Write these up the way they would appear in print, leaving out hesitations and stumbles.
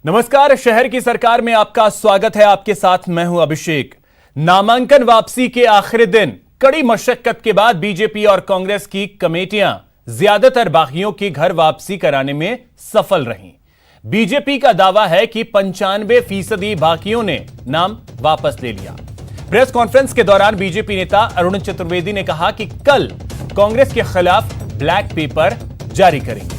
नमस्कार, शहर की सरकार में आपका स्वागत है। आपके साथ मैं हूं अभिषेक। नामांकन वापसी के आखिरी दिन कड़ी मशक्कत के बाद बीजेपी और कांग्रेस की कमेटियां ज्यादातर बागियों की घर वापसी कराने में सफल रहीं। बीजेपी का दावा है कि 95% बागियों ने नाम वापस ले लिया। प्रेस कॉन्फ्रेंस के दौरान बीजेपी नेता अरुण चतुर्वेदी ने कहा कि कल कांग्रेस के खिलाफ ब्लैक पेपर जारी करेंगे।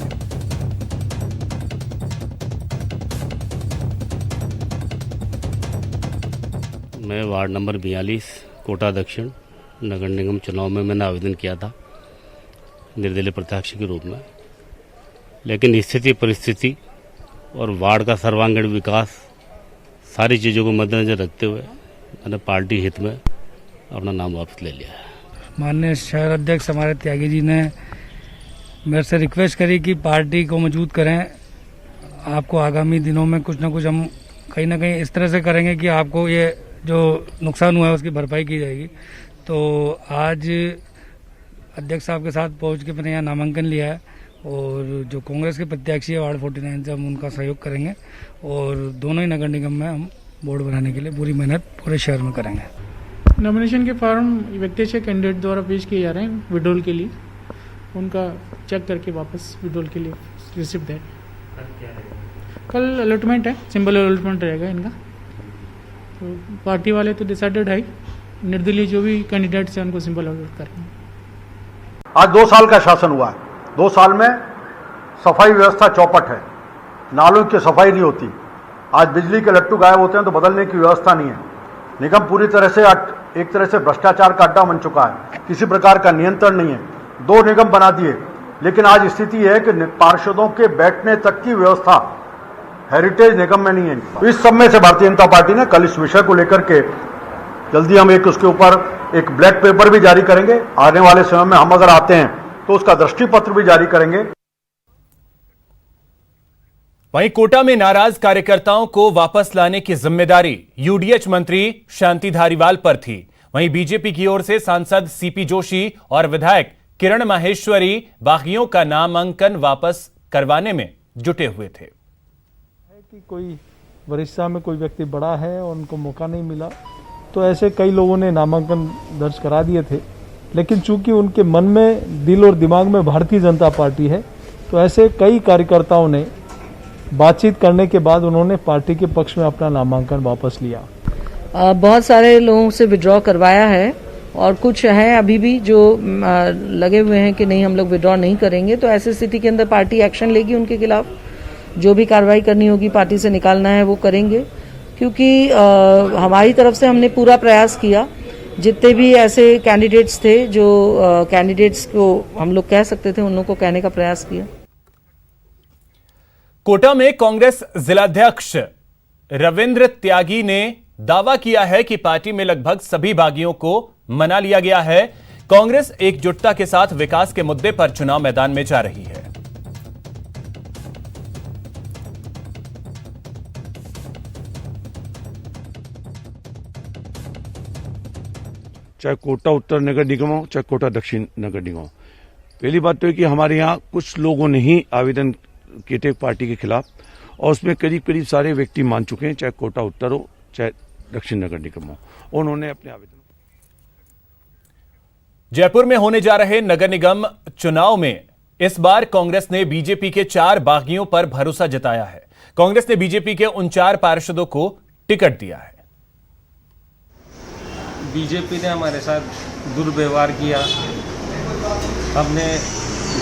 मैं वार्ड नंबर 42 कोटा दक्षिण नगर निगम चुनाव में मैंने आवेदन किया था निर्दलीय प्रत्याशी के रूप में, लेकिन स्थिति परिस्थिति और वार्ड का सर्वांगीण विकास सारी चीज़ों को मद्देनजर रखते हुए मैंने पार्टी हित में अपना नाम वापस ले लिया है। माननीय शहर अध्यक्ष हमारे त्यागी जी ने मेरे से रिक्वेस्ट करी कि पार्टी को मजबूत करें। आपको आगामी दिनों में कुछ ना कुछ हम कहीं ना कहीं इस तरह से करेंगे कि आपको ये जो नुकसान हुआ है उसकी भरपाई की जाएगी। तो आज अध्यक्ष साहब के साथ पहुंच के मैंने यहाँ नामांकन लिया है और जो कांग्रेस के प्रत्याशी है वार्ड 49 से हम उनका सहयोग करेंगे और दोनों ही नगर निगम में हम बोर्ड बनाने के लिए पूरी मेहनत पूरे शहर में करेंगे। नॉमिनेशन के फॉर्म व्यक्तिगत कैंडिडेट द्वारा पेश किए जा रहे हैं विड्रॉल के लिए, उनका चेक करके वापस विड्रॉल के लिए रिसिप्ट दें। कल अलॉटमेंट है, सिंबल अलॉटमेंट रहेगा इनका। तो पार्टी वाले तो डिसाइडेड है, निर्दलीय जो भी कैंडिडेट्स हैं उनको सिंबल अलॉट करेंगे। आज 2 साल का शासन हुआ है। 2 साल में सफाई व्यवस्था चौपट है, नालों की सफाई नहीं होती। आज बिजली के लट्टू गायब होते हैं तो बदलने की व्यवस्था नहीं है। निगम पूरी तरह से एक तरह से भ्रष्टाचार का अड्डा बन चुका है, किसी प्रकार का नियंत्रण नहीं है। 2 निगम बना दिए, लेकिन आज स्थिति है कि पार्षदों के बैठने तक की व्यवस्था हेरिटेज निगम में नहीं है। तो इस सब में से भारतीय जनता पार्टी ने कल इस विषय को लेकर के जल्दी हम उसके ऊपर एक ब्लैक पेपर भी जारी करेंगे। आने वाले समय में हम अगर आते हैं तो उसका दृष्टि पत्र भी जारी करेंगे। वहीं कोटा में नाराज कार्यकर्ताओं को वापस लाने की जिम्मेदारी यूडीएच मंत्री शांति धारीवाल पर थी। वहीं बीजेपी की ओर से सांसद सीपी जोशी और विधायक किरण माहेश्वरी बागियों का नामांकन वापस करवाने में जुटे हुए थे। कि कोई वरिष्ठता में कोई व्यक्ति बड़ा है और उनको मौका नहीं मिला, तो ऐसे कई लोगों ने नामांकन दर्ज करा दिए थे, लेकिन चूंकि उनके मन में, दिल और दिमाग में भारतीय जनता पार्टी है, तो ऐसे कई कार्यकर्ताओं ने बातचीत करने के बाद उन्होंने पार्टी के पक्ष में अपना नामांकन वापस लिया। बहुत सारे लोगों से विड्रॉ करवाया है और कुछ हैं अभी भी जो लगे हुए हैं कि नहीं हम लोग विड्रॉ नहीं करेंगे। तो ऐसी स्थिति के अंदर पार्टी एक्शन लेगी, उनके खिलाफ जो भी कार्रवाई करनी होगी पार्टी से निकालना है वो करेंगे, क्योंकि हमारी तरफ से हमने पूरा प्रयास किया। जितने भी ऐसे कैंडिडेट्स थे जो कैंडिडेट्स को हम लोग कह सकते थे, उन लोगों को कहने का प्रयास किया। कोटा में कांग्रेस जिलाध्यक्ष रविंद्र त्यागी ने दावा किया है कि पार्टी में लगभग सभी बागियों को मना लिया गया है। कांग्रेस एकजुटता के साथ विकास के मुद्दे पर चुनाव मैदान में जा रही है। चाहे कोटा उत्तर नगर निगम हो, चाहे कोटा दक्षिण नगर निगम हो। पहली बात तो है कि हमारे यहाँ कुछ लोगों ने ही आवेदन किए थे पार्टी के खिलाफ, और उसमें करीब करीब सारे व्यक्ति मान चुके हैं, चाहे कोटा उत्तर हो चाहे दक्षिण नगर निगम हो। उन्होंने अपने आवेदन। जयपुर में होने जा रहे नगर निगम चुनाव में इस बार कांग्रेस ने बीजेपी के 4 बागियों पर भरोसा जताया है। कांग्रेस ने बीजेपी के उन 4 पार्षदों को टिकट दिया है। बीजेपी ने हमारे साथ दुर्व्यवहार किया। हमने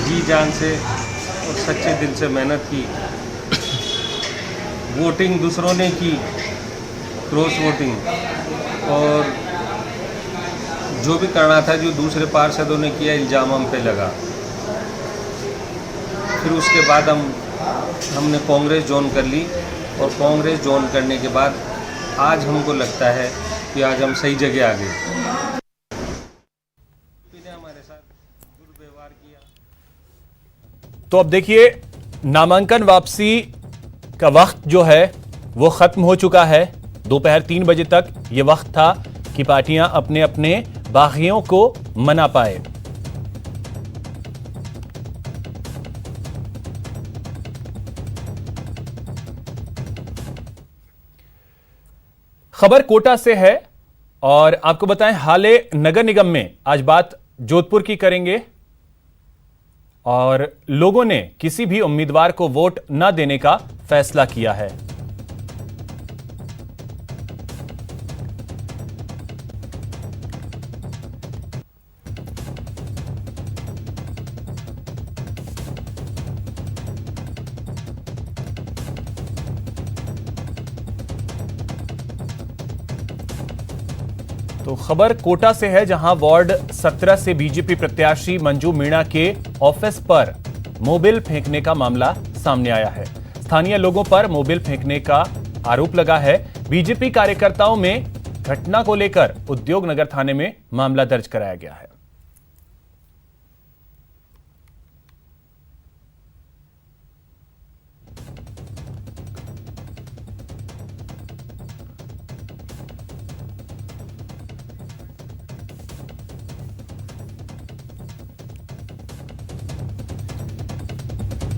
जी जान से और सच्चे दिल से मेहनत की। वोटिंग दूसरों ने की, क्रॉस वोटिंग, और जो भी करना था जो दूसरे पार्षदों ने किया इल्ज़ाम हम पे लगा। फिर उसके बाद हमने कांग्रेस ज्वाइन कर ली, और कांग्रेस ज्वाइन करने के बाद आज हमको लगता है कि आज हम सही जगह आ गए। हमारे साथ दुर्व्यवहार किया। तो अब देखिए, नामांकन वापसी का वक्त जो है वो खत्म हो चुका है। दोपहर 3 बजे तक ये वक्त था कि पार्टियां अपने अपने बागियों को मना पाए। खबर कोटा से है और आपको बताएं हाले नगर निगम में आज बात जोधपुर की करेंगे और लोगों ने किसी भी उम्मीदवार को वोट न देने का फैसला किया है। तो खबर कोटा से है जहां वार्ड 17 से बीजेपी प्रत्याशी मंजू मीणा के ऑफिस पर मोबिल फेंकने का मामला सामने आया है। स्थानीय लोगों पर मोबिल फेंकने का आरोप लगा है। बीजेपी कार्यकर्ताओं में घटना को लेकर उद्योग नगर थाने में मामला दर्ज कराया गया है।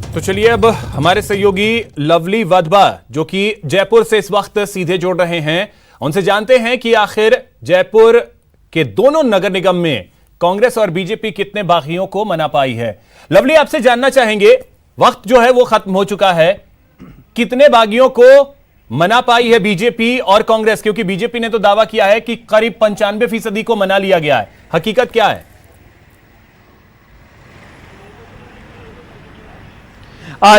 तो चलिए अब हमारे सहयोगी लवली वाधवा जो कि जयपुर से इस वक्त सीधे जोड़ रहे हैं, उनसे जानते हैं कि आखिर जयपुर के दोनों नगर निगम में कांग्रेस और बीजेपी कितने बागियों को मना पाई है। लवली, आपसे जानना चाहेंगे, वक्त जो है वो खत्म हो चुका है, कितने बागियों को मना पाई है बीजेपी और कांग्रेस? क्योंकि बीजेपी ने तो दावा किया है कि करीब 95% को मना लिया गया है, हकीकत क्या है?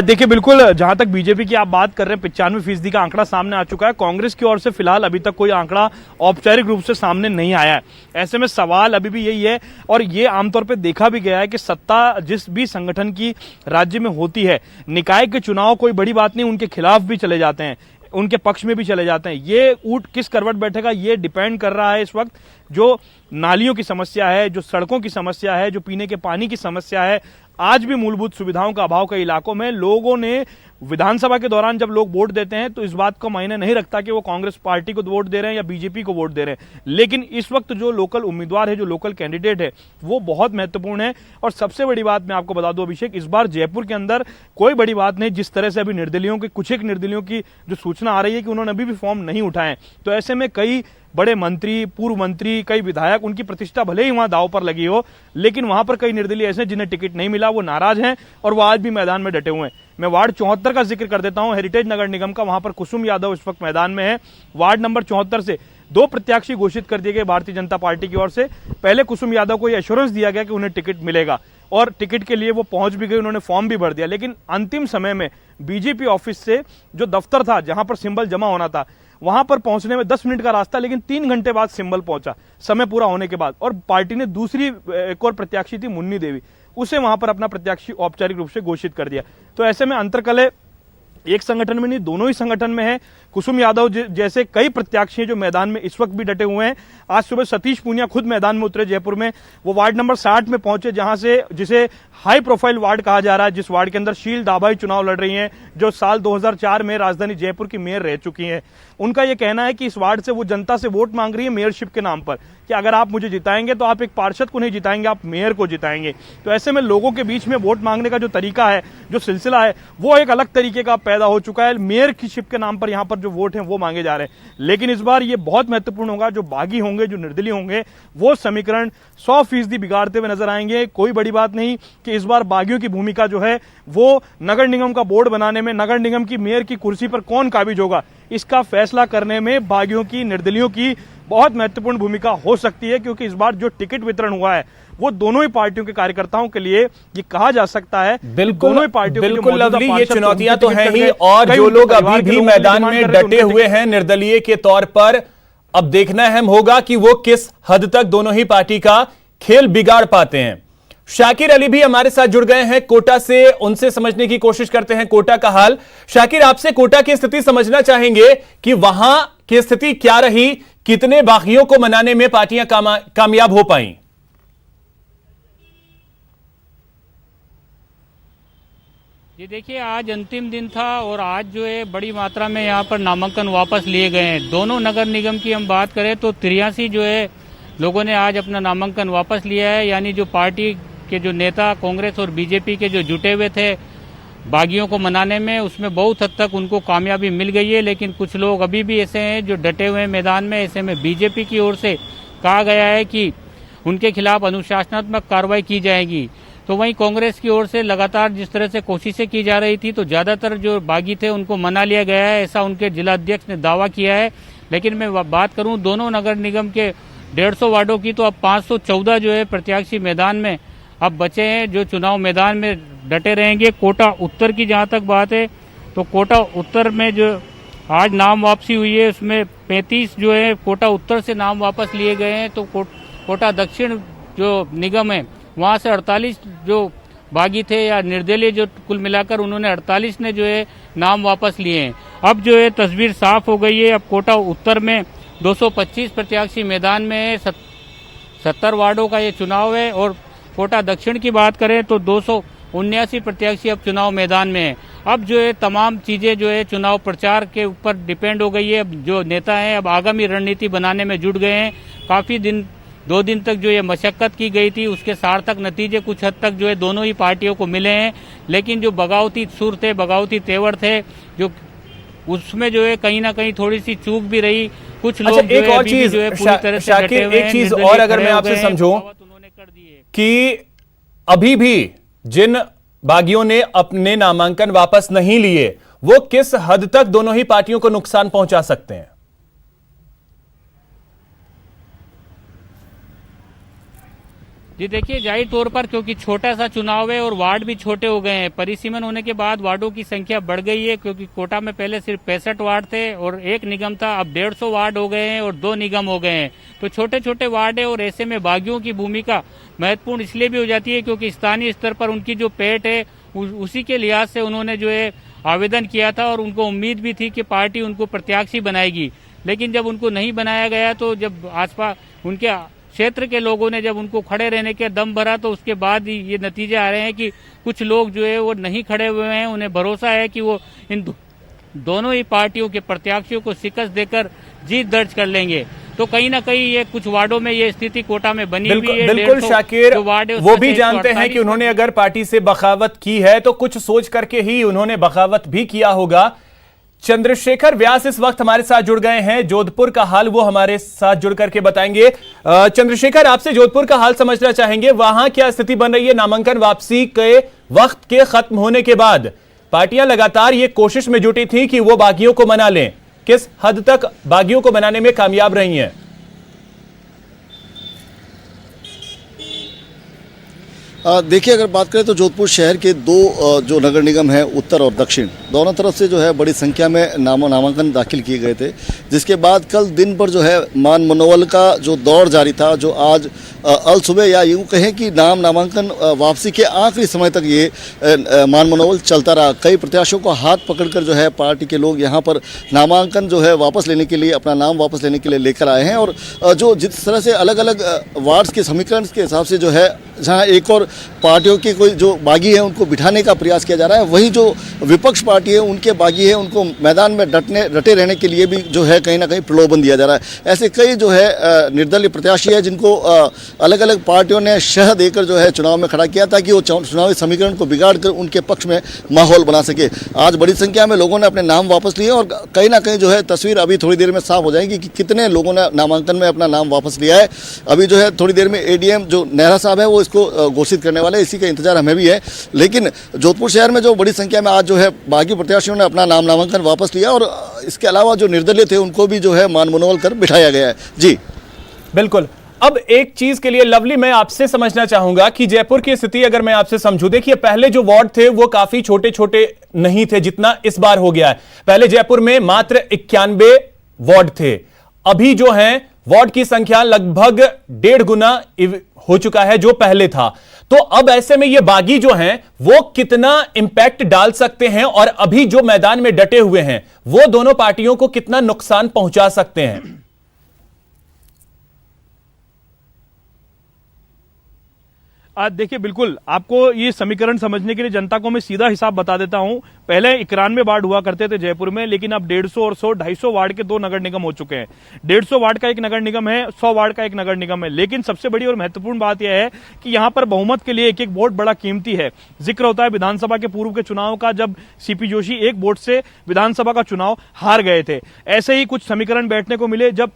देखिए, बिल्कुल जहां तक बीजेपी की आप बात कर रहे हैं 95% का आंकड़ा सामने आ चुका है। कांग्रेस की ओर से फिलहाल अभी तक कोई आंकड़ा औपचारिक रूप से सामने नहीं आया है। ऐसे में सवाल अभी भी यही है और ये आमतौर पे देखा भी गया है कि सत्ता जिस भी संगठन की राज्य में होती है, निकाय के चुनाव कोई बड़ी बात नहीं, उनके खिलाफ भी चले जाते हैं, उनके पक्ष में भी चले जाते हैं। ये ऊंट किस करवट बैठेगा ये डिपेंड कर रहा है इस वक्त। जो नालियों की समस्या है, जो सड़कों की समस्या है, जो पीने के पानी की समस्या है, आज भी मूलभूत सुविधाओं का अभाव कई इलाकों में लोगों ने विधानसभा के दौरान जब लोग वोट देते हैं तो इस बात का मायने नहीं रखता कि वो कांग्रेस पार्टी को वोट दे रहे हैं या बीजेपी को वोट दे रहे हैं। लेकिन इस वक्त जो लोकल उम्मीदवार है, जो लोकल कैंडिडेट है, वो बहुत महत्वपूर्ण है। और सबसे बड़ी बात मैं आपको बता दूं अभिषेक, इस बार जयपुर के अंदर कोई बड़ी बात नहीं। जिस तरह से अभी निर्दलियों की कुछ एक निर्दलियों की जो सूचना आ रही है कि उन्होंने अभी भी फॉर्म नहीं उठाए, तो ऐसे में कई बड़े मंत्री, पूर्व मंत्री, कई विधायक, उनकी प्रतिष्ठा भले ही वहां दांव पर लगी हो, लेकिन वहां पर कई निर्दलीय ऐसे जिन्हें टिकट नहीं मिला, वो नाराज हैं और वो आज भी मैदान में डटे हुए हैं। मैं वार्ड 74 का जिक्र कर देता हूं, हेरिटेज नगर निगम का। वहां पर कुसुम यादव इस वक्त मैदान में है। वार्ड नंबर 74 से 2 प्रत्याशी घोषित कर दिए गए भारतीय जनता पार्टी की ओर से। पहले कुसुम यादव को यह एश्योरेंस दिया गया कि उन्हें टिकट मिलेगा और टिकट के लिए वो पहुंच भी गए, उन्होंने फॉर्म भी भर दिया। लेकिन अंतिम समय में बीजेपी ऑफिस से जो दफ्तर था जहां पर सिंबल जमा होना था, वहां पर पहुंचने में 10 मिनट का रास्ता, लेकिन 3 घंटे बाद सिंबल पहुंचा, समय पूरा होने के बाद। और पार्टी ने दूसरी एक और प्रत्याशी थी मुन्नी देवी, उसे वहां पर अपना प्रत्याशी औपचारिक रूप से घोषित कर दिया। तो ऐसे में अंतरकलह एक संगठन में नहीं, दोनों ही संगठन में है। कुसुम यादव जैसे कई प्रत्याशी हैं जो मैदान में इस वक्त भी डटे हुए हैं। आज सुबह सतीश पूनिया खुद मैदान में उतरे जयपुर में। वो वार्ड नंबर 60 में पहुंचे, जहां से जिसे हाई प्रोफाइल वार्ड कहा जा रहा है, जिस वार्ड के अंदर शील दाभाई चुनाव लड़ रही हैं, जो साल 2004 में राजधानी जयपुर की मेयर रह चुकी हैं। उनका यह कहना है कि इस वार्ड से वो जनता से वोट मांग रही है मेयरशिप के नाम पर, कि अगर आप मुझे जिताएंगे तो आप एक पार्षद को नहीं जिताएंगे, आप मेयर को जिताएंगे। तो ऐसे में लोगों के बीच में वोट मांगने का जो तरीका है, जो सिलसिला है, वो एक अलग तरीके का पैदा हो चुका है। मेयर की शिप के नाम पर यहां पर जो वोट हैं वो मांगे जा रहे हैं। लेकिन इस बार ये बहुत महत्वपूर्ण होगा, जो बागी होंगे, जो निर्दलीय होंगे, वो समीकरण 100% बिगाड़ते हुए नजर आएंगे। कोई बड़ी बात नहीं कि इस बार बागियों की भूमिका जो है वो नगर निगम का बोर्ड बनाने में, नगर निगम की मेयर की कुर्सी पर कौन काबिज होगा, इसका फैसला करने में बागियों की, निर्दलियों की बहुत महत्वपूर्ण भूमिका हो सकती है। क्योंकि इस बार जो टिकट वितरण हुआ है वो दोनों ही पार्टियों के कार्यकर्ताओं के लिए ये कहा जा सकता है, बिल्कुल दोनों ही पार्टियों बिल्कुल लवली, ये चुनौतियां तो हैं ही, और जो लोग अभी भी मैदान में डटे हुए हैं निर्दलीय के तौर पर, अब देखना अहम होगा कि वो किस हद तक दोनों ही पार्टी का खेल बिगाड़ पाते हैं। शाकिर अली भी हमारे साथ जुड़ गए हैं कोटा से, उनसे समझने की कोशिश करते हैं कोटा का हाल। शाकिर, आपसे कोटा की स्थिति समझना चाहेंगे कि वहां की स्थिति क्या रही, कितने बागियों को मनाने में पार्टियां कामयाब हो पाई? ये देखिए, आज अंतिम दिन था और आज जो है बड़ी मात्रा में यहाँ पर नामांकन वापस लिए गए हैं। दोनों नगर निगम की हम बात करें तो 83 जो है लोगों ने आज अपना नामांकन वापस लिया है। यानी जो पार्टी के जो नेता कांग्रेस और बीजेपी के जो जुटे हुए थे बागियों को मनाने में, उसमें बहुत हद तक उनको कामयाबी मिल गई है। लेकिन कुछ लोग अभी भी ऐसे हैं जो डटे हुए हैं मैदान में। ऐसे में बीजेपी की ओर से कहा गया है कि उनके खिलाफ अनुशासनात्मक कार्रवाई की जाएगी। तो वहीं कांग्रेस की ओर से लगातार जिस तरह से कोशिशें की जा रही थी, तो ज़्यादातर जो बागी थे उनको मना लिया गया है, ऐसा उनके जिला अध्यक्ष ने दावा किया है। लेकिन मैं बात करूं दोनों नगर निगम के 150 वार्डों की, तो अब 514 जो है प्रत्याशी मैदान में अब बचे हैं जो चुनाव मैदान में डटे रहेंगे। कोटा उत्तर की जहां तक बात है, तो कोटा उत्तर में जो आज नाम वापसी हुई है उसमें 35 जो है कोटा उत्तर से नाम वापस लिए गए हैं। तो कोटा दक्षिण जो निगम है वहां से 48 जो बागी थे या निर्दलीय जो कुल मिलाकर उन्होंने 48 ने जो है नाम वापस लिए हैं। अब जो है तस्वीर साफ हो गई है। अब कोटा उत्तर में 225 प्रत्याशी मैदान में है, 70 वार्डों का ये चुनाव है। और कोटा दक्षिण की बात करें तो 279 प्रत्याशी अब चुनाव मैदान में है। अब जो है तमाम चीजें जो है चुनाव प्रचार के ऊपर डिपेंड हो गई है। अब जो नेता हैं अब आगामी रणनीति बनाने में जुट गए हैं। काफी दिन 2 दिन तक जो ये मशक्कत की गई थी उसके सार्थक नतीजे कुछ हद तक जो है दोनों ही पार्टियों को मिले हैं। लेकिन जो बगावती सुर थे, बगावती तेवर थे, जो उसमें जो है कहीं ना कहीं थोड़ी सी चूक भी रही। कुछ लोग अच्छा, एक और चीज शाकिर, एक चीज और अगर मैं आपसे समझूं कि अभी भी जिन बागियों ने अपने नामांकन वापस नहीं लिए वो किस हद तक दोनों ही पार्टियों को नुकसान पहुंचा सकते हैं? जी देखिए, जाहिर तौर पर क्योंकि छोटा सा चुनाव है और वार्ड भी छोटे हो गए हैं, परिसीमन होने के बाद वार्डों की संख्या बढ़ गई है। क्योंकि कोटा में पहले सिर्फ 65 वार्ड थे और 1 निगम था, अब 150 वार्ड हो गए हैं और 2 निगम हो गए हैं। तो छोटे छोटे वार्ड है और ऐसे में बागियों की भूमिका महत्वपूर्ण इसलिए भी हो जाती है क्योंकि स्थानीय स्तर पर उनकी जो पेट है उसी के लिहाज से उन्होंने जो है आवेदन किया था और उनको उम्मीद भी थी कि पार्टी उनको प्रत्याशी बनाएगी। लेकिन जब उनको नहीं बनाया गया, तो जब आसपास उनके क्षेत्र के लोगों ने जब उनको खड़े रहने के दम भरा, तो उसके बाद ही ये नतीजे आ रहे हैं कि कुछ लोग जो है वो नहीं खड़े हुए हैं। उन्हें भरोसा है कि वो इन दोनों ही पार्टियों के प्रत्याशियों को शिकस्त देकर जीत दर्ज कर लेंगे। तो कहीं ना कहीं ये कुछ वार्डों में ये स्थिति कोटा में बनी हुई है। बिल्कुल शाकिर, वो भी जानते हैं कि उन्होंने अगर पार्टी से बगावत की है तो कुछ सोच करके ही उन्होंने बगावत भी किया होगा। चंद्रशेखर व्यास इस वक्त हमारे साथ जुड़ गए हैं। जोधपुर का हाल वो हमारे साथ जुड़ करके बताएंगे। चंद्रशेखर, आपसे जोधपुर का हाल समझना चाहेंगे, वहां क्या स्थिति बन रही है? नामांकन वापसी के वक्त के खत्म होने के बाद पार्टियां लगातार ये कोशिश में जुटी थी कि वो बागियों को मना लें। किस हद तक बागियों को मनाने में कामयाब रही हैं? देखिए, अगर बात करें तो जोधपुर शहर के 2 जो नगर निगम हैं, उत्तर और दक्षिण, दोनों तरफ से जो है बड़ी संख्या में नामांकन दाखिल किए गए थे। जिसके बाद कल दिन भर जो है मान मनोबल का जो दौर जारी था, जो आज अल सुबह या यूँ कहें कि नामांकन वापसी के आखिरी समय तक ये मान मनोबल चलता रहा। कई प्रत्याशियों को हाथ पकड़कर जो है पार्टी के लोग यहाँ पर नामांकन जो है वापस लेने के लिए, अपना नाम वापस लेने के लिए लेकर आए हैं। और जो जिस तरह से अलग अलग वार्ड्स के समीकरण के हिसाब से जो है जहाँ एक और पार्टियों के कोई जो बागी है उनको बिठाने का प्रयास किया जा रहा है, वहीं जो विपक्ष पार्टी है उनके बागी है उनको मैदान में डटे रहने के लिए भी जो है कहीं ना कहीं प्रलोभन दिया जा रहा है। ऐसे कई जो है निर्दलीय प्रत्याशी है जिनको अलग अलग पार्टियों ने शह देकर जो है चुनाव में खड़ा किया ताकि वो चुनावी समीकरण को बिगाड़ कर उनके पक्ष में माहौल बना सके। आज बड़ी संख्या में लोगों ने अपने नाम वापस लिए और कहीं ना कहीं जो है तस्वीर अभी थोड़ी देर में साफ हो जाएगी कि कितने लोगों ने नामांकन में अपना नाम वापस लिया है। अभी जो है थोड़ी देर में एडीएम जो नेहरा साहब है वो इसको घोषित करने वाले, इसी का इंतजार हमें भी है। लेकिन जोधपुर शहर में जो बड़ी संख्या में आज जो है बागी प्रत्याशियों ने अपना नामांकन वापस लिया और इसके अलावा जो निर्दलीय थे उनको भी जो है मान मनोबल कर बिठाया गया है। जी बिल्कुल। अब एक चीज के लिए लवली मैं आपसे समझना चाहूंगा कि जयपुर की स्थिति अगर मैं आपसे समझूं, देखिए पहले जो वार्ड थे वो काफी छोटे छोटे नहीं थे जितना इस बार हो गया है। पहले जयपुर में मात्र 91 वार्ड थे, अभी जो है वार्ड की संख्या लगभग 1.5 गुना हो चुका है जो पहले था। तो अब ऐसे में ये बागी जो हैं वो कितना इंपैक्ट डाल सकते हैं और अभी जो मैदान में डटे हुए हैं वो दोनों पार्टियों को कितना नुकसान पहुंचा सकते हैं? देखिए बिल्कुल आपको ये समीकरण समझने के लिए जनता को मैं सीधा हिसाब बता देता हूं। पहले 91 वार्ड हुआ करते थे जयपुर में, लेकिन अब 150 और 100 250 वार्ड के 2 नगर निगम हो चुके हैं। 150 वार्ड का एक नगर निगम है, 100 वार्ड का एक नगर निगम है। लेकिन सबसे बड़ी और महत्वपूर्ण बात यह है कि यहां पर बहुमत के लिए एक एक वोट बड़ा कीमती है। जिक्र होता है विधानसभा के पूर्व के चुनाव का, जब सीपी जोशी एक वोट से विधानसभा का चुनाव हार गए थे। ऐसे ही कुछ समीकरण बैठने को मिले जब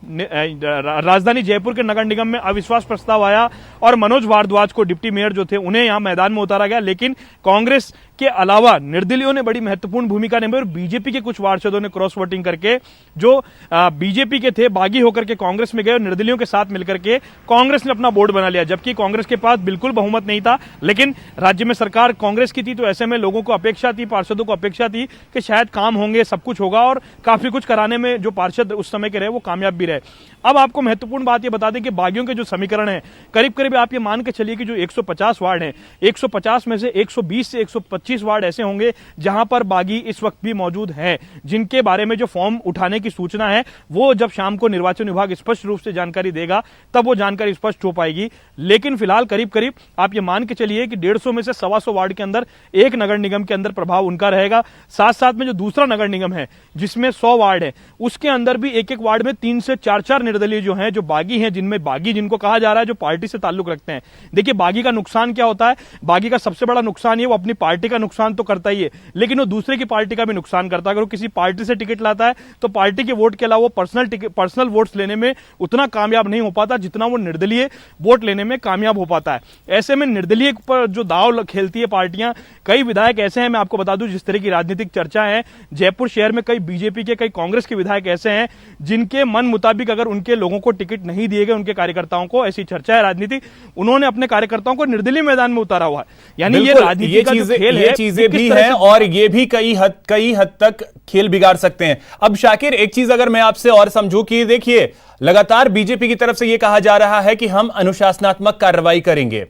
राजधानी जयपुर के नगर निगम में अविश्वास प्रस्ताव आया और मनोज भारद्वाज को डिप्टी मेयर जो थे उन्हें यहां मैदान में उतारा गया। लेकिन कांग्रेस के अलावा निर्दलीयों ने बड़ी महत्वपूर्ण भूमिका निभाई और बीजेपी के कुछ पार्षदों ने क्रॉस वोटिंग करके, जो बीजेपी के थे, बागी होकर के कांग्रेस में गए और निर्दलीयों के साथ मिलकर के कांग्रेस ने अपना बोर्ड बना लिया। जबकि कांग्रेस के पास बिल्कुल बहुमत नहीं था, लेकिन राज्य में सरकार कांग्रेस की थी, तो ऐसे में लोगों को अपेक्षा थी, पार्षदों को अपेक्षा थी कि शायद काम होंगे, सब कुछ होगा और काफी कुछ कराने में जो पार्षद उस समय के रहे वो कामयाब भी रहे। अब आपको महत्वपूर्ण बात यह बता दें कि बागियों के जो समीकरण है, करीब करीब आप ये मान के चलिए कि जो 150 वार्ड हैं, 150 में से 120 से 125 वार्ड ऐसे होंगे जहां पर बागी इस वक्त भी मौजूद है, जिनके बारे में जो फॉर्म उठाने की सूचना है वो जब शाम को निर्वाचन विभाग स्पष्ट रूप से जानकारी देगा तब वो जानकारी स्पष्ट हो पाएगी। लेकिन फिलहाल करीब करीब आप ये मान के चलिए कि 150 में से 125 वार्ड के अंदर एक नगर निगम के अंदर प्रभाव उनका रहेगा। साथ साथ में जो दूसरा नगर निगम है जिसमें 100 वार्ड है, उसके अंदर भी एक एक वार्ड में 3 से 4 निर्दलीय जो हैं, जो बागी हैं, जिनमें बागी जिनको कहा जा रहा है जो पार्टी से ताल्लुक रखते हैं। देखिए बागी का नुकसान क्या होता है, बागी का सबसे बड़ा नुकसान ये वो अपनी पार्टी का नुकसान तो करता ही है, लेकिन वो दूसरे की पार्टी का भी नुकसान करता है। अगर वो किसी पार्टी से टिकट लाता है तो पार्टी के वोट के अलावा वो पर्सनल वोट्स लेने में उतना कामयाब नहीं हो पाता जितना वो निर्दलीय वोट लेने में कामयाब हो पाता है। ऐसे में निर्दलीय पर जो दाव खेलती है पार्टियां, कई विधायक ऐसे हैं, मैं आपको बता दूं, जिस तरह की राजनीतिक चर्चा है जयपुर शहर में, कई बीजेपी के, कई कांग्रेस के विधायक ऐसे हैं जिनके मन मुताबिक अगर उनके लोगों को टिकट नहीं दिए गए, उनके कार्यकर्ताओं को, ऐसी चर्चा है राजनीतिक, उन्होंने अपने कार्यकर्ताओं को निर्दलीय मैदान में उतारा हुआ है। यानी ये राजनीति का जो खेल है, ये चीजें भी हैं और ये भी कई हद तक खेल बिगाड़ सकते हैं। अब शाकिर, एक चीज अगर मैं आपसे और समझूं कि देखिए लगातार बीजेपी की तरफ से यह कहा जा रहा है कि हम अनुशासनात्मक कार्रवाई करेंगे।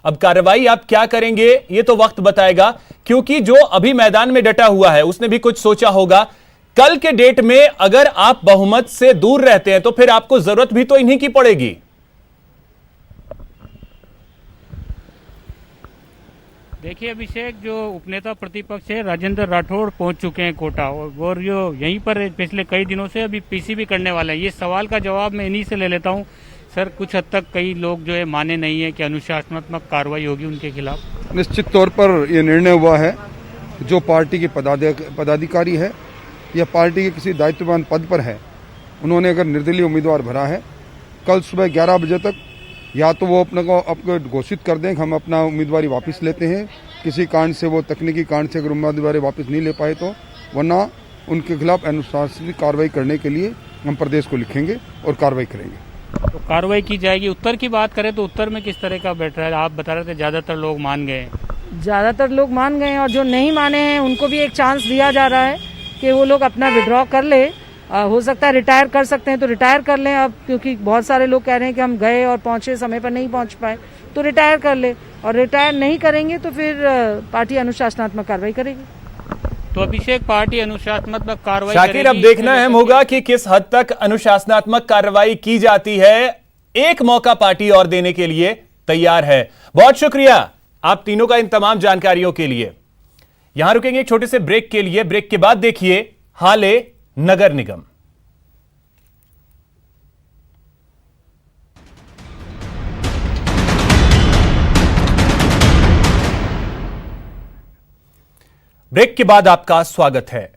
अब कार्रवाई आप क्या करेंगे ये तो वक्त बताएगा, क्योंकि जो अभी मैदान में डटा हुआ है उसने भी कुछ सोचा होगा। कल के डेट में अगर आप बहुमत से दूर रहते हैं तो फिर आपको जरूरत भी तो इन्हीं की पड़ेगी। देखिए अभिषेक, जो उपनेता प्रतिपक्ष है राजेंद्र राठौड़ पहुंच चुके हैं कोटा, और जो यहीं पर पिछले कई दिनों से अभी पीसीबी करने वाला है। ये सवाल का जवाब मैं इन्हीं से ले लेता हूं। सर, कुछ हद तक कई लोग जो है माने नहीं है कि अनुशासनात्मक कार्रवाई होगी उनके खिलाफ। निश्चित तौर पर यह निर्णय हुआ है, जो पार्टी के पदाधिकारी है या पार्टी के किसी दायित्ववान पद पर है, उन्होंने अगर निर्दलीय उम्मीदवार भरा है, कल सुबह 11 बजे तक या तो वो अपने को घोषित कर दें कि हम अपना उम्मीदवारी वापस लेते हैं, किसी कारण से वो तकनीकी कारण से अगर उम्मीदवारी वापस नहीं ले पाए तो, वरना उनके खिलाफ अनुशासनिक कार्रवाई करने के लिए हम प्रदेश को लिखेंगे और कार्रवाई करेंगे। तो कार्रवाई की जाएगी। उत्तर की बात करें तो उत्तर में किस तरह का बैठ रहा है? आप बता रहे थे ज्यादातर लोग मान गए। ज़्यादातर लोग मान गए हैं और जो नहीं माने हैं उनको भी एक चांस दिया जा रहा है कि वो लोग अपना विड्रॉ कर ले। हो सकता है रिटायर कर सकते हैं तो रिटायर कर लें अब, क्योंकि बहुत सारे लोग कह रहे हैं कि हम गए और पहुंचे समय पर नहीं पहुंच पाए, तो रिटायर कर ले। और रिटायर नहीं करेंगे तो फिर पार्टी अनुशासनात्मक कार्रवाई करेगी। तो अभिषेक, पार्टी अनुशासनात्मक कार्रवाई शाकिर, अब देखना अहम होगा कि किस हद तक अनुशासनात्मक कार्रवाई की जाती है। एक मौका पार्टी और देने के लिए तैयार है। बहुत शुक्रिया आप तीनों का इन तमाम जानकारियों के लिए। यहां रुकेंगे एक छोटे से ब्रेक के लिए। ब्रेक के बाद देखिए हाले नगर निगम। ब्रेक के बाद आपका स्वागत है।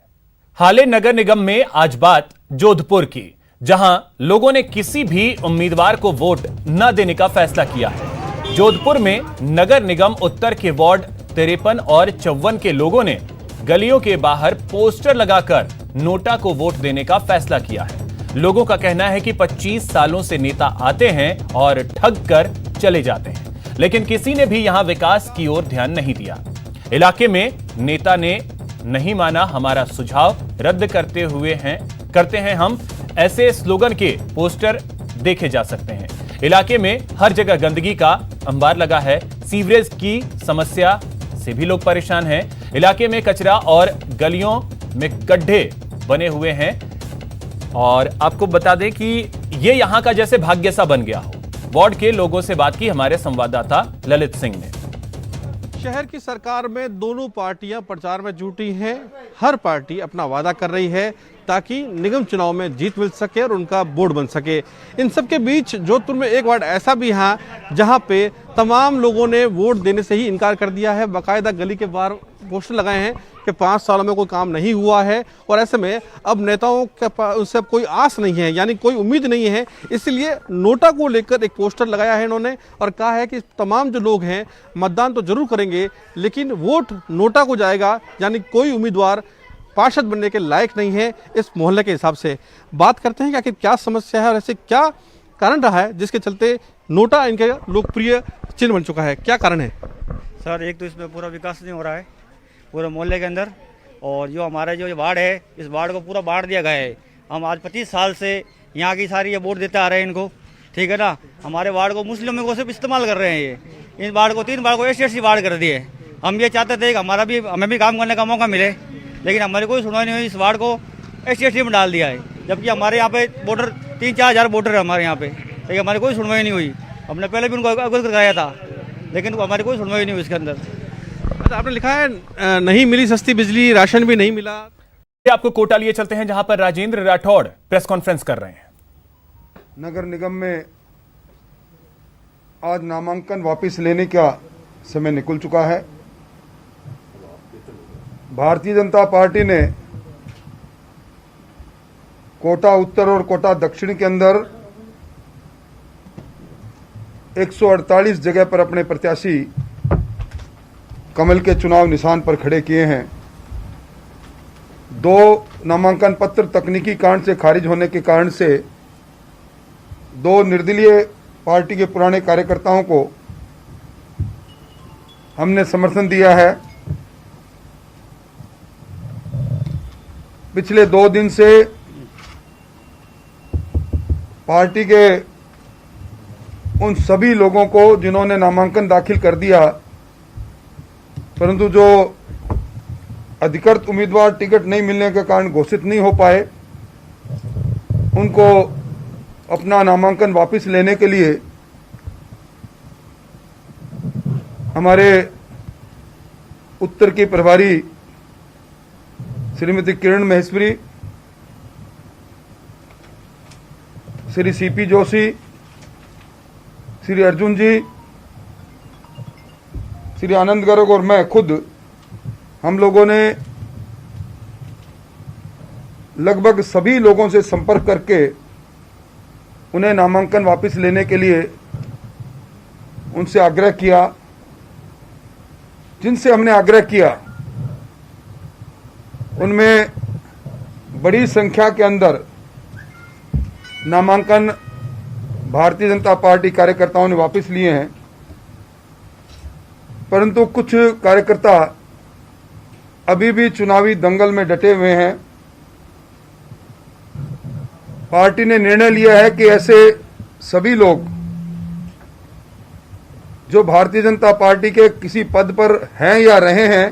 हाले नगर निगम में आज बात जोधपुर की, जहां लोगों ने किसी भी उम्मीदवार को वोट न देने का फैसला किया है। जोधपुर में नगर निगम उत्तर के वार्ड 53 और 54 के लोगों ने गलियों के बाहर पोस्टर लगाकर नोटा को वोट देने का फैसला किया है। लोगों का कहना है कि 25 सालों से नेता आते हैं और ठग कर चले जाते हैं, लेकिन किसी ने भी यहां विकास की ओर ध्यान नहीं दिया। इलाके में नेता ने नहीं माना हमारा सुझाव, रद्द करते हैं हम, ऐसे स्लोगन के पोस्टर देखे जा सकते हैं। इलाके में हर जगह गंदगी का अंबार लगा है। सीवरेज की समस्या से भी लोग परेशान हैं। इलाके में कचरा और गलियों में गड्ढे बने हुए हैं और आपको बता दें कि ये यहां का जैसे भाग्य सा बन गया हो। वार्ड के लोगों से बात की हमारे संवाददाता ललित सिंह ने। शहर की सरकार में दोनों पार्टियां प्रचार में जुटी हैं। हर पार्टी अपना वादा कर रही है ताकि निगम चुनाव में जीत मिल सके और उनका बोर्ड बन सके। इन सब के बीच जोधपुर में एक वार्ड ऐसा भी है जहां पे तमाम लोगों ने वोट देने से ही इनकार कर दिया है। बाकायदा गली के बाहर पोस्टर लगाए हैं कि 5 सालों में कोई काम नहीं हुआ है और ऐसे में अब नेताओं के उससे अब कोई आस नहीं है, यानी कोई उम्मीद नहीं है। इसलिए नोटा को लेकर एक पोस्टर लगाया है इन्होंने और कहा है कि तमाम जो लोग हैं मतदान तो जरूर करेंगे लेकिन वोट नोटा को जाएगा, यानी कोई उम्मीदवार पार्षद बनने के लायक नहीं है इस मोहल्ले के हिसाब से। बात करते हैं कि आखिर क्या समस्या है और ऐसे क्या कारण रहा है जिसके चलते नोटा इनके लोकप्रिय चिन्ह बन चुका है। क्या कारण है सर? एक तो इसमें पूरा विकास नहीं हो रहा है पूरे मोहल्ले के अंदर, और जो हमारा जो वार्ड है इस वार्ड को पूरा बांट दिया गया है। हम आज 25 साल से यहाँ की सारी ये वोट देते आ रहे हैं इनको, ठीक है ना। हमारे वार्ड को मुस्लिमों को सिर्फ इस्तेमाल कर रहे हैं ये। इन वार्ड को 3 वार्ड को एस वार्ड कर दिए। हम ये चाहते थे कि हमें भी काम करने का मौका मिले, लेकिन हमारी कोई सुनवाई नहीं हुई। इस वार्ड को एस में डाल दिया है, जबकि हमारे यहाँ पे वोटर 3-4 हज़ार वोटर है हमारे यहाँ पे, लेकिन हमारी कोई सुनवाई नहीं हुई। हमने पहले भी उनको अवगत कराया था लेकिन हमारी कोई सुनवाई नहीं हुई इसके अंदर। अच्छा, आपने लिखा है नहीं मिली सस्ती बिजली, राशन भी नहीं मिला। आपको कोटा लिए चलते हैं जहां पर राजेंद्र राठौड़ प्रेस कॉन्फ्रेंस कर रहे हैं। नगर निगम में आज नामांकन वापस लेने का समय निकल चुका है। भारतीय जनता पार्टी ने कोटा उत्तर और कोटा दक्षिण के अंदर 148 जगह पर अपने प्रत्याशी कमल के चुनाव निशान पर खड़े किए हैं। 2 नामांकन पत्र तकनीकी कारणों से खारिज होने के कारण से 2 निर्दलीय पार्टी के पुराने कार्यकर्ताओं को हमने समर्थन दिया है। पिछले 2 दिन से पार्टी के उन सभी लोगों को जिन्होंने नामांकन दाखिल कर दिया परंतु जो अधिकृत उम्मीदवार टिकट नहीं मिलने के कारण घोषित नहीं हो पाए, उनको अपना नामांकन वापस लेने के लिए हमारे उत्तर की प्रभारी श्रीमती किरण महेश्वरी, श्री सीपी जोशी, श्री अर्जुन जी, श्री आनंद गर्ग और मैं खुद, हम लोगों ने लगभग सभी लोगों से संपर्क करके उन्हें नामांकन वापस लेने के लिए उनसे आग्रह किया। जिनसे हमने आग्रह किया उनमें बड़ी संख्या के अंदर नामांकन भारतीय जनता पार्टी कार्यकर्ताओं ने वापस लिए हैं, परंतु कुछ कार्यकर्ता अभी भी चुनावी दंगल में डटे हुए हैं। पार्टी ने निर्णय लिया है कि ऐसे सभी लोग जो भारतीय जनता पार्टी के किसी पद पर हैं या रहे हैं,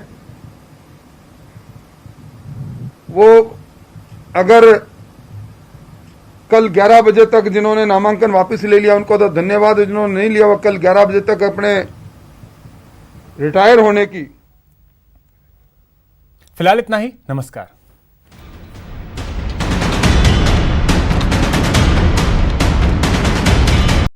वो अगर कल 11 बजे तक जिन्होंने नामांकन वापस ले लिया उनको तो धन्यवाद, जिन्होंने नहीं लिया वो कल 11 बजे तक अपने रिटायर होने की। फिलहाल इतना ही, नमस्कार।